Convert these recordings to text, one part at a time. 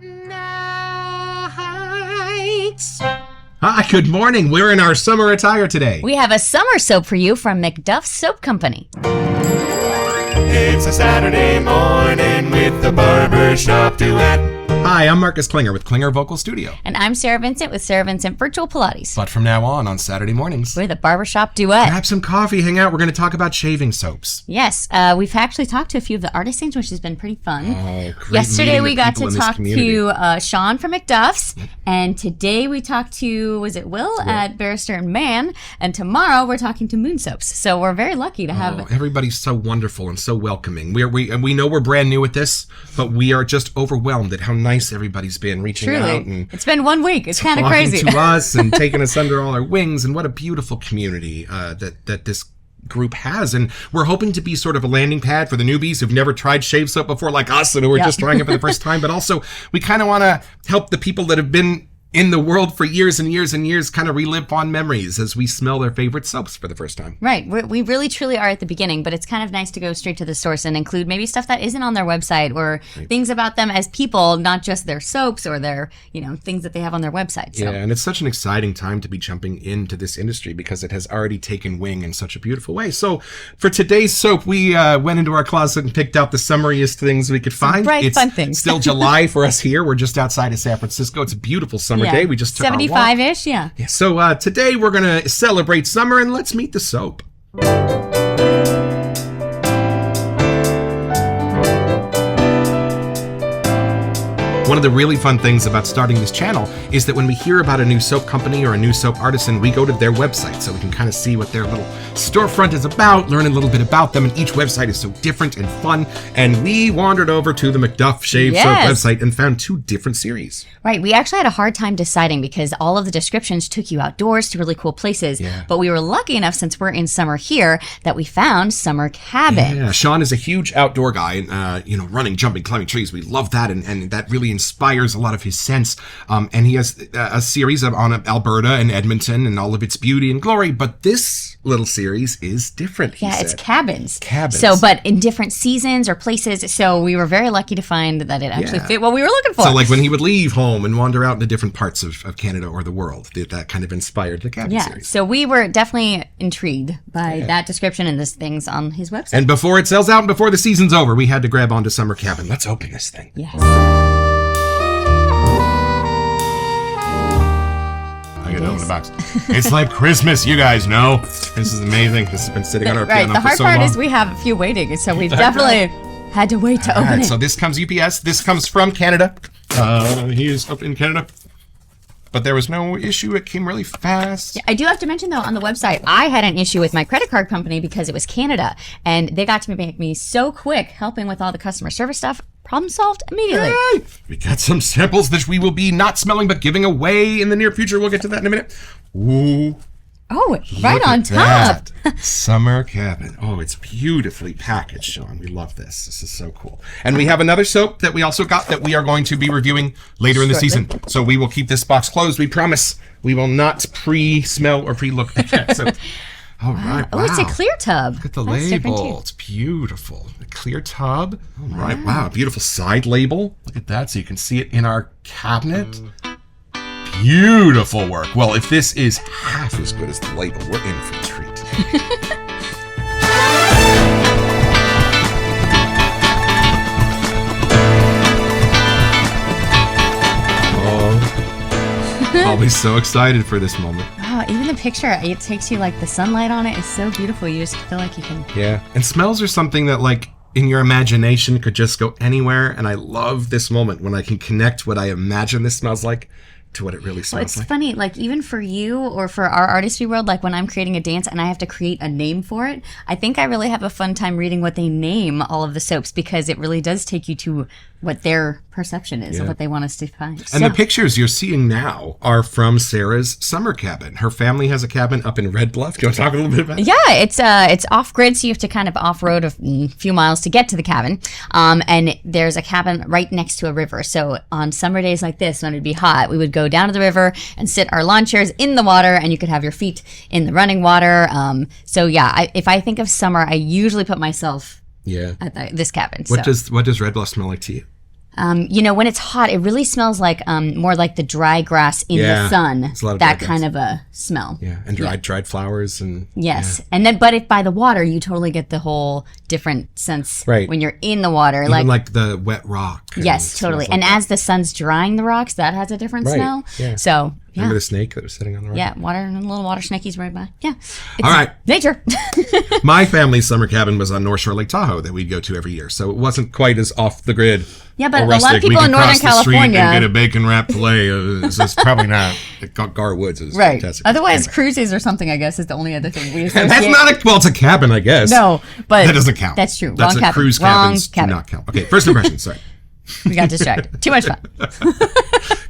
Nights. Hi, good morning. We're in our summer attire today. We have a summer soap for you from MacDuffs Soap Company. It's a Saturday morning with the Barbershop Duet. Hi, I'm Marcus Klinger with Klinger Vocal Studio. And I'm Sarah Vincent with Sarah Vincent Virtual Pilates. But from now on Saturday mornings, We're the Barbershop Duet. grab some coffee, hang out. We're going to talk about shaving soaps. Yes, we've actually talked to a few of the artisans, which has been pretty fun. Great Yesterday meeting we the got people to in this talk community. to Sean from MacDuffs, and today we talked to, was it Will at Barrister and Man, and tomorrow we're talking to Moon Soaps. So we're very lucky to have... Everybody's so wonderful and so welcoming. We know we're brand new at this, but we are just overwhelmed at how nice everybody's been reaching out. And it's been 1 week. It's kind of talking crazy. to us and taking us under all our wings. And what a beautiful community that this group has. And we're hoping to be sort of a landing pad for the newbies who've never tried shave soap before, like us, and who are just trying it for the first time. But also, we kind of want to help the people that have been in the world for years and years and years kind of relive fond memories as we smell their favorite soaps for the first time. Right. We really truly are at the beginning, but it's kind of nice to go straight to the source and include maybe stuff that isn't on their website or things about them as people, not just their soaps or their, things that they have on their website. So. Yeah, and it's such an exciting time to be jumping into this industry because it has already taken wing in such a beautiful way. So for today's soap, we went into our closet and picked out the summariest things we could find. Bright, fun things. Still July for us here. We're just outside of San Francisco. It's a beautiful summer day. We just took 75-ish, yeah. So today we're going to celebrate summer, and let's meet the soap. One of the really fun things about starting this channel is that when we hear about a new soap company or a new soap artisan, we go to their website so we can kind of see what their little storefront is about, learn a little bit about them, and each website is so different and fun. And we wandered over to the MacDuff Shave Soap website and found 2 different series. Right. We actually had a hard time deciding because all of the descriptions took you outdoors to really cool places. Yeah. But we were lucky enough, since we're in summer here, that we found Summer Cabin. Yeah, Sean is a huge outdoor guy, and running, jumping, climbing trees. We love that, and that really inspires a lot of his sense. And he has a series on Alberta and Edmonton and all of its beauty and glory. But this little series is different. Yeah, it's cabins. Cabins. So, but in different seasons or places. So we were very lucky to find that it actually fit what we were looking for. So like when he would leave home and wander out into different parts of Canada or the world, that kind of inspired the cabin series. So we were definitely intrigued by that description and these things on his website. And before it sells out and before the season's over, we had to grab onto Summer Cabin. Let's open this thing. Yes. I gotta open the box. It's like Christmas, you guys know. This is amazing. This has been sitting on our piano The for hard so part long. is we have a few waiting, so we've definitely had to wait to open it. So this comes UPS. This comes from Canada. He is up in Canada. But there was no issue. It came really fast. Yeah, I do have to mention, though, on the website, I had an issue with my credit card company because it was Canada. And they got to make me so quick helping with all the customer service stuff. Problem solved immediately. Yay! We got some samples that we will be not smelling but giving away in the near future. We'll get to that in a minute. Ooh. Oh, right Look on at top. that. Summer Cabin. Oh, it's beautifully packaged, Sean. We love this. This is so cool. And we have another soap that we also got that we are going to be reviewing later in the season. So we will keep this box closed. We promise we will not pre-smell or pre-look at that soap. All right. Oh, it's a clear tub. Look at the That's different, label. too. It's beautiful. A clear tub. All right. Wow. Beautiful side label. Look at that. So you can see it in our cabinet. Beautiful work. Well, if this is half as good as the label, we're in for a treat. I'll be so excited for this moment. Oh, even the picture, it takes you, like, the sunlight on it is so beautiful. You just feel like you can... Yeah. And smells are something that, like, in your imagination could just go anywhere. And I love this moment when I can connect what I imagine this smells like to what it really smells It's like. funny, like even for you or for our artistry world, like when I'm creating a dance and I have to create a name for it, I think I really have a fun time reading what they name all of the soaps because it really does take you to what their perception is of what they want us to find. And the pictures you're seeing now are from Sarah's summer cabin. Her family has a cabin up in Red Bluff. Do you want to talk a little bit about it? Yeah, it's off grid, so you have to kind of off road a few miles to get to the cabin. And there's a cabin right next to a river. So on summer days like this, when it'd be hot, we would go down to the river and sit our lawn chairs in the water, and you could have your feet in the running water. If I think of summer, I usually put myself at this cabin. What does Red Bluff smell like to you? When it's hot, it really smells like more like the dry grass in the sun. It's a lot of that dry kind grass. of a smell. Yeah, and dried flowers and Yes, and then but if by the water, you totally get the whole different sense when you're in the water, even like the wet rock. Yes, totally. And as the sun's drying the rocks, that has a different smell. Yeah. So remember the snake that was sitting on the rock? Yeah, water and little water snakies right by. Yeah. It's All right. Nature. My family's summer cabin was on North Shore Lake Tahoe that we'd go to every year, so it wasn't quite as off the grid. Yeah, but or a lot of rustic. people We in could Northern cross the street California and get a bacon wrapped filet. It's probably not. Gar Woods is fantastic. Otherwise, cruises or something, I guess, is the only other thing we associate. And that's not it's a cabin, I guess. No, but that doesn't count. That's true. That's Wrong a cabin. cruise Wrong cabins cabin. do not count. Okay, first impression. Sorry. We got distracted. Too much fun.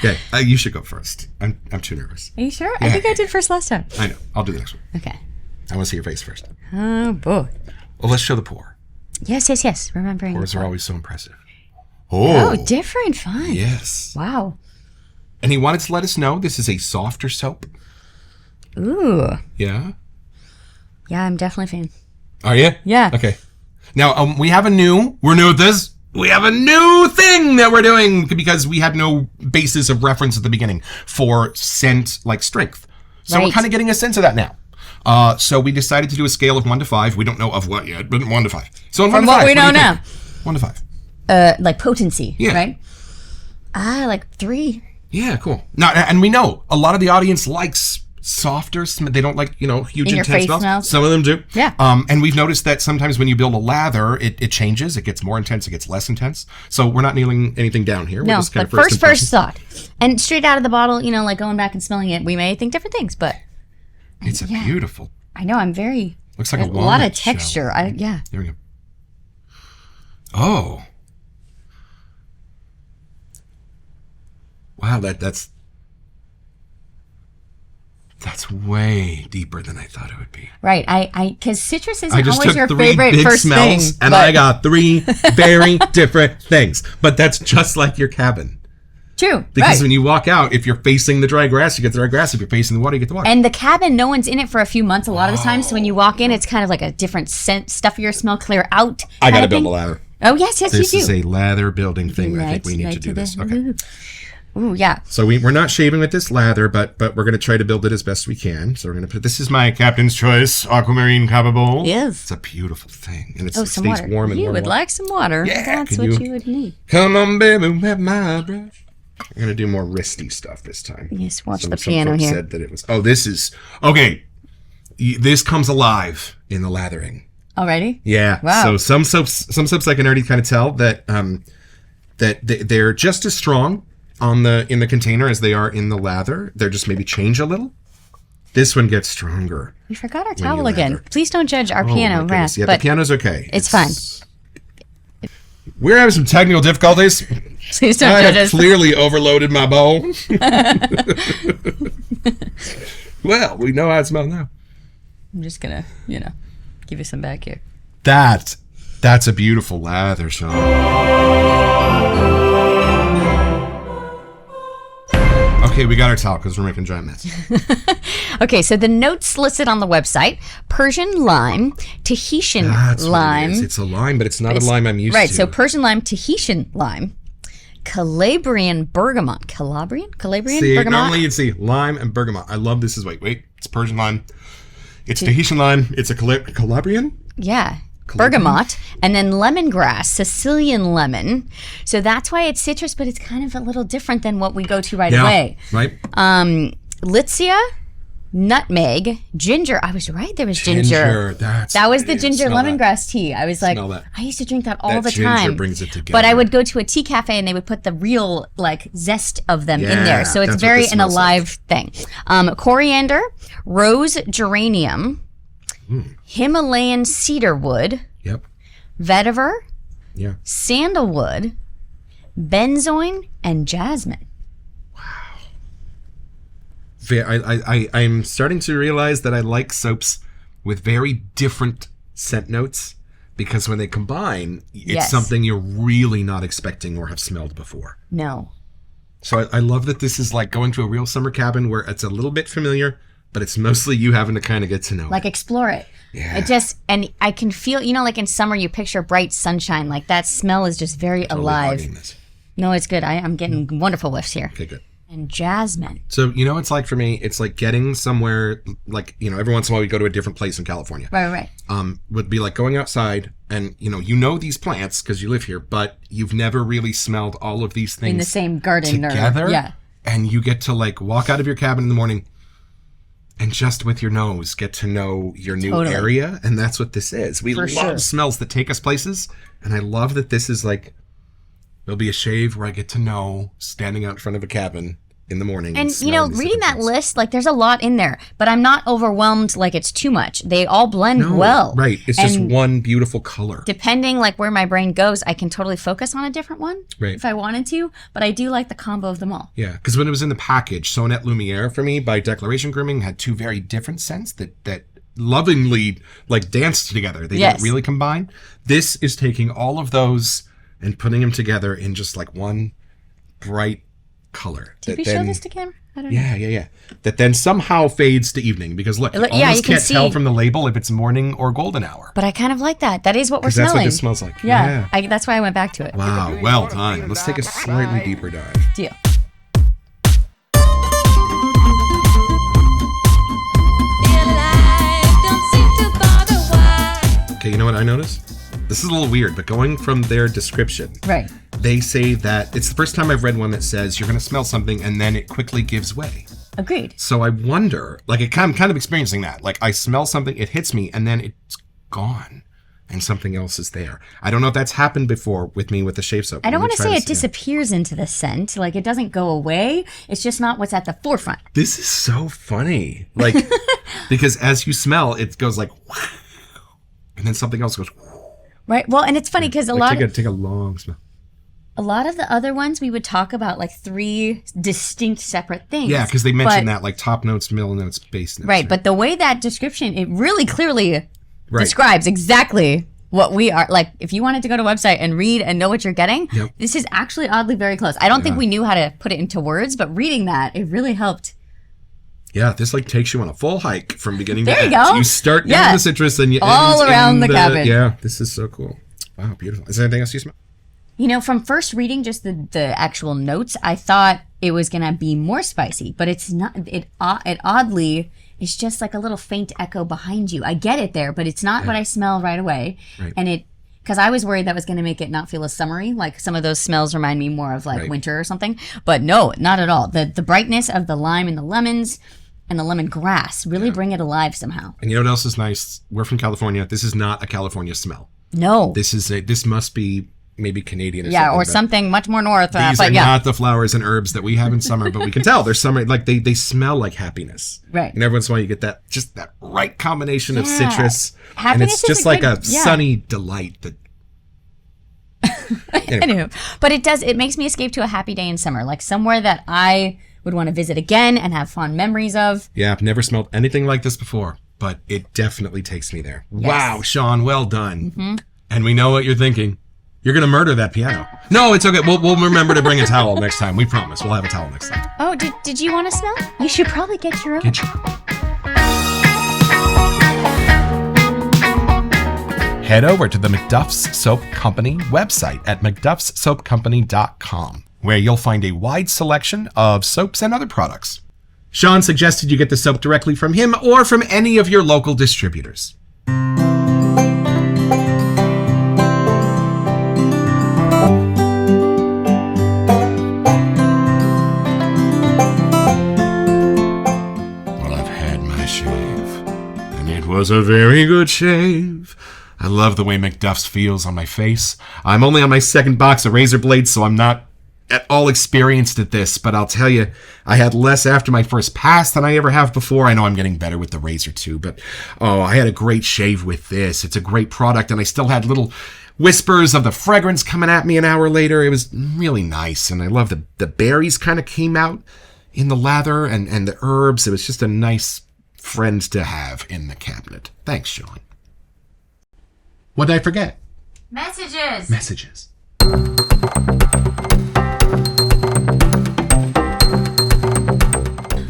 Okay, you should go first. I'm too nervous. Are you sure? I think I did first last time. I know. I'll do the next one. Okay. I want to see your face first. Oh boy. Well, let's show the pour. Yes. Remembering. Pours are always so impressive. Oh, different. Fine. Yes. Wow. And he wanted to let us know this is a softer soap. Ooh. Yeah? Yeah, I'm definitely a fan. Are you? Yeah. Okay. Now, we're new at this. We have a new thing that we're doing because we had no basis of reference at the beginning for scent like strength. So we're kind of getting a sense of that now. So we decided to do a scale of 1 to 5. We don't know of what yet, but 1 to 5. So in 1 From to 5, what we know now. 1 to 5. Like potency, Yeah. right? Like 3. Yeah, cool. Now, and we know a lot of the audience likes softer. They don't like, huge In your intense face smells. smells. Some of them do. Yeah. And we've noticed that sometimes when you build a lather, it changes. It gets more intense. It gets less intense. So we're not nailing anything down here. We're No, just kind but of first thought. And straight out of the bottle, like going back and smelling it, we may think different things, but It's a beautiful. I know, I'm very... Looks like a lot walnut of texture. shell. Yeah. There we go. Oh. Wow, that's way deeper than I thought it would be. Right. Because citrus isn't I just always took your 3 favorite big first smells thing. and I got 3 very different things. But that's just like your cabin. True. Because when you walk out, if you're facing the dry grass, you get the dry grass. If you're facing the water, you get the water. And the cabin, no one's in it for a few months a lot of the time. So when you walk in, it's kind of like a different scent, stuffier smell, clear out. I got to build a lather. Oh, yes, This you do. is a lather building thing. I think we need to do this. Okay. Ooh, yeah. So we're not shaving with this lather, but we're going to try to build it as best we can. So we're going to put, this is my Captain's Choice Aquamarine Kava Bowl. Yes. It's a beautiful thing. And it some stays water. warm and you warm. would like some water. Yeah, That's can what you- you would need. Come on, baby, wet my brush. I'm going to do more wristy stuff this time. Yes, watch the Some piano folks here. said that it was, this is, okay. This comes alive in the lathering. Already? Yeah. Wow. So some soaps I can already kind of tell that they're just as strong in the container as they are in the lather. They're just maybe change a little. This one gets stronger. We forgot our you towel again. lather. Please don't judge our Oh, my piano goodness. rasp. Yeah, but the piano's okay. it's fine. We're having some technical difficulties. Please don't I judge have us. clearly overloaded my bowl. Well, we know how it smells now. I'm just going to, give you some back here. That's a beautiful lather, Sean. Okay, we got our towel because we're making a giant mess. Okay, so the notes listed on the website: Persian lime, Tahitian That's lime. what it is. It's a lime, but it's not a lime I'm used Right, to. so Persian lime, Tahitian lime, Calabrian bergamot. Calabrian See, bergamot? normally you'd see lime and bergamot. I love this. Wait. It's Persian lime. It's Tahitian lime. It's a Calabrian? Yeah. Bergamot, and then lemongrass, Sicilian lemon. So that's why it's citrus, but it's kind of a little different than what we go to right away. Right. Litsea, nutmeg, ginger. I was right, there was ginger. That was the ginger lemongrass tea. I was like, Smell that. I used to drink that all That the ginger time. brings it together. But I would go to a tea cafe and they would put the real zest of them in Yeah, there. So it's that's what very this an smells alive thing. Coriander, rose geranium, Himalayan cedarwood, Yep. vetiver, Yeah. sandalwood, benzoin, and jasmine. I'm starting to realize that I like soaps with very different scent notes because when they combine, it's Yes. something you're really not expecting or have smelled before. No. So I love that this is like going to a real summer cabin where it's a little bit familiar, but it's mostly you having to kind of get to know Like it. explore it. Yeah. It just, and I can feel, like in summer you picture bright sunshine, like that smell is just very Totally alive. hogging this. No, it's good. I'm getting wonderful whiffs here. Okay, good. And jasmine. So, you know, it's like for me, it's like getting somewhere, like, you know, every once in a while we go to a different place in California. Right. Would be like going outside and, you know these plants because you live here, but you've never really smelled all of these things in the same garden together. Yeah. And you get to like walk out of your cabin in the morning and just with your nose get to know your new area. And that's what this is. We love smells that take us places. And I love that this is like, there'll be a shave where I get to know standing out in front of a cabin in the morning. And you know, reading that list, like there's a lot in there, but I'm not overwhelmed like it's too much. They all blend well. Right. It's just one beautiful color. Depending like where my brain goes, I can totally focus on a different one if I wanted to, but I do like the combo of them all. Yeah, because when it was in the package, Sonnet Lumiere for me by Declaration Grooming had two very different scents that lovingly like danced together. They didn't really combine. This is taking all of those and putting them together in just like one bright color. Did we show this to camera? I don't know. Yeah. That then somehow fades to evening because look, you almost can't tell from the label if it's morning or golden hour. But I kind of like that. That is what we're smelling. That's what this smells like. Yeah. That's why I went back to it. Wow, well done. Let's take a slightly deeper dive. Deal. Okay, you know what I noticed? This is a little weird, but going from their description, they say that it's the first time I've read one that says you're going to smell something and then it quickly gives way. Agreed. I'm So I wonder, like I'm kind of experiencing that. Like I smell something, it hits me, and then it's gone, and something else is there. I don't know if that's happened before with me with the shave soap. I don't want to say it disappears into the scent. Like it doesn't go away. It's just not what's at the forefront. This is so funny. Like, because as you smell, it goes like, wow, and then something else goes, right. Well, and it's funny because take a long smell. A lot of the other ones we would talk about like three distinct separate things. Yeah, because they mentioned that like top notes, middle notes, base notes. Right, but the way that description, it really clearly describes exactly what we are. Like if you wanted to go to a website and read and know what you're getting, this is actually oddly very close. I don't think we knew how to put it into words, but reading that, it really helped. Yeah, this like takes you on a full hike from beginning to there end. You go. You start down the citrus and you all around the cabin. Yeah, this is so cool. Wow, beautiful. Is there anything else you smell? You know, from first reading just the actual notes, I thought it was going to be more spicy, but it's not. It oddly is just like a little faint echo behind you. I get it there, but it's not what I smell right away. Right. And because I was worried that was going to make it not feel as summery. Like some of those smells remind me more of like winter or something. But no, not at all. The brightness of the lime and the lemons and the lemongrass really bring it alive somehow. And you know what else is nice? We're from California. This is not a California smell. No. This must be maybe Canadian or something. Yeah, or something much more north. These are not the flowers and herbs that we have in summer, but we can tell they're summer. Like they smell like happiness. Right. And every once in a while you get that right combination of citrus. Happiness and it's just like a sunny delight that anyway. But it makes me escape to a happy day in summer, like somewhere that I would want to visit again and have fond memories of. Yeah, I've never smelled anything like this before, but it definitely takes me there. Yes. Wow, Sean, well done. Mm-hmm. And we know what you're thinking. You're going to murder that piano. No, it's okay. We'll remember to bring a towel next time. We promise. We'll have a towel next time. Oh, did you want to smell? You should probably get your own. Head over to the MacDuffs Soap Company website at MacDuffsSoapCompany.com, where you'll find a wide selection of soaps and other products. Sean suggested you get the soap directly from him or from any of your local distributors. Was a very good shave. I love the way MacDuffs feels on my face. I'm only on my second box of razor blades, so I'm not at all experienced at this, but I'll tell you, I had less after my first pass than I ever have before. I know I'm getting better with the razor too, but I had a great shave with this. It's a great product, and I still had little whispers of the fragrance coming at me an hour later. It was really nice, and I love the berries kind of came out in the lather and the herbs. It was just a nice friends to have in the cabinet. Thanks, Sean. What did I forget? Messages.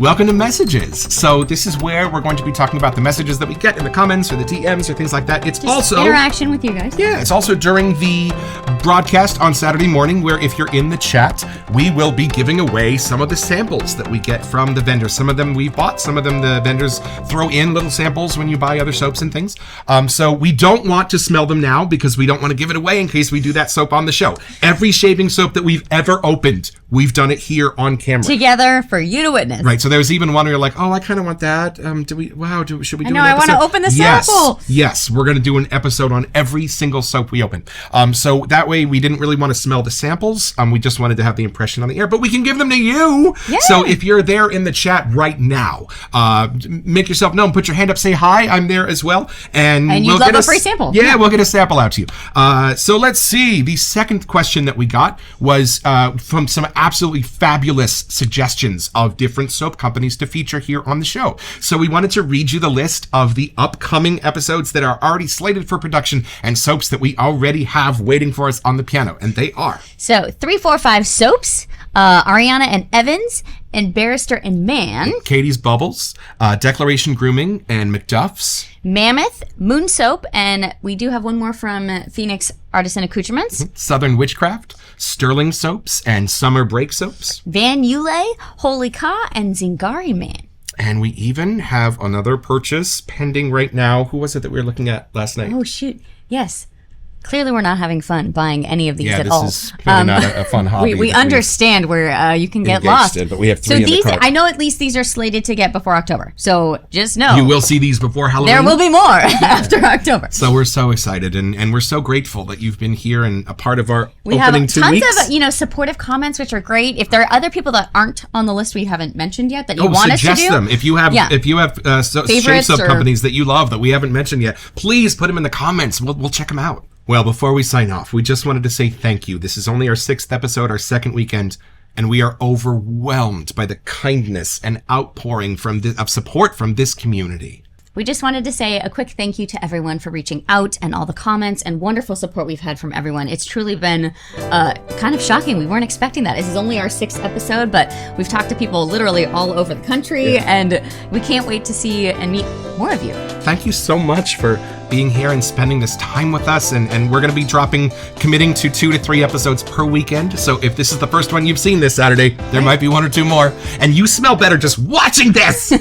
welcome to messages. So this is where we're going to be talking about the messages that we get in the comments or the DMs or things like that. It's Just also interaction with you guys. Yeah, it's also during the broadcast on Saturday morning, where if you're in the chat, we will be giving away some of the samples that we get from the vendors. Some of them we've bought, some of them the vendors throw in little samples when you buy other soaps and things. So we don't want to smell them now because we don't want to give it away in case we do that soap on the show. Every shaving soap that we've ever opened, we've done it here on camera. Together for you to witness. Right, so there was even one where you're like, oh, I kind of want that. Should we do I know, an episode? I want to open the sample. Yes, we're going to do an episode on every single soap we open. So that way we didn't really want to smell the samples. We just wanted to have the impression on the air, but we can give them to you. Yeah. So if you're there in the chat right now, make yourself known, put your hand up, say hi, I'm there as well. And you'd love a free sample. Yeah, we'll get a sample out to you. So let's see. The second question that we got was from some absolutely fabulous suggestions of different soap companies to feature here on the show. So we wanted to read you the list of the upcoming episodes that are already slated for production and soaps that we already have waiting for us on the piano. And they are. So 345 Soaps, Ariana and Evans, and Barrister and Man, Katie's Bubbles, Declaration Grooming, and MacDuffs. Mammoth, Moon Soap, and we do have one more from Phoenix Artisan Accoutrements. Southern Witchcraft, Sterling Soaps, and Summer Break Soaps. Van Yule, Holy Ka, and Zingari Man. And we even have another purchase pending right now. Who was it that we were looking at last night? Oh, shoot. Yes. Clearly, we're not having fun buying any of these at all. This is clearly not a fun hobby. We understand where you can get lost. But we have three in the these, cart. I know at least these are slated to get before October. So just know. You will see these before Halloween. There will be more after October. So we're so excited, and we're so grateful that you've been here and a part of our we have opening 2 tons weeks. of supportive comments, which are great. If there are other people that aren't on the list we haven't mentioned yet that you want us to do, suggest them. If you have shave soap companies that you love that we haven't mentioned yet, please put them in the comments. We'll check them out. Well, before we sign off, we just wanted to say thank you. This is only our 6th episode, our 2nd weekend, and we are overwhelmed by the kindness and outpouring of support from this community. We just wanted to say a quick thank you to everyone for reaching out and all the comments and wonderful support we've had from everyone. It's truly been kind of shocking. We weren't expecting that. This is only our 6th episode, but we've talked to people literally all over the country, and we can't wait to see and meet more of you. Thank you so much for being here and spending this time with us, and we're going to be committing to 2 to 3 episodes per weekend. So if this is the first one you've seen this Saturday, there might be 1 or 2 more, and you smell better just watching this.